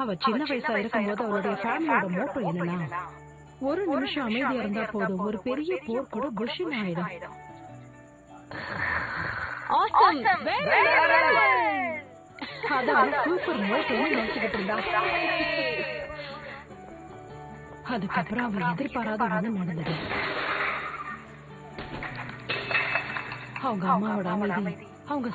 அவ சின்ன வயசா இருக்கும்போது அவளுடைய ஃபேமிலியோட மோட்டோ என்னன்னா, ஒரு நிமிஷம் அமைதியா இருந்தா போதும், ஒரு பெரிய போர் கூட புஷ்னு ஆயிடும். அதான் சூப்பர் மோட்டோன்னு நினைச்சுக்கிட்டு இருந்தா. அதுக்கப்புறம் அவ எதிர்பாராத ஒண்ணு நடந்தது. அவங்க அம்மாவோட அமைதி, அவங்க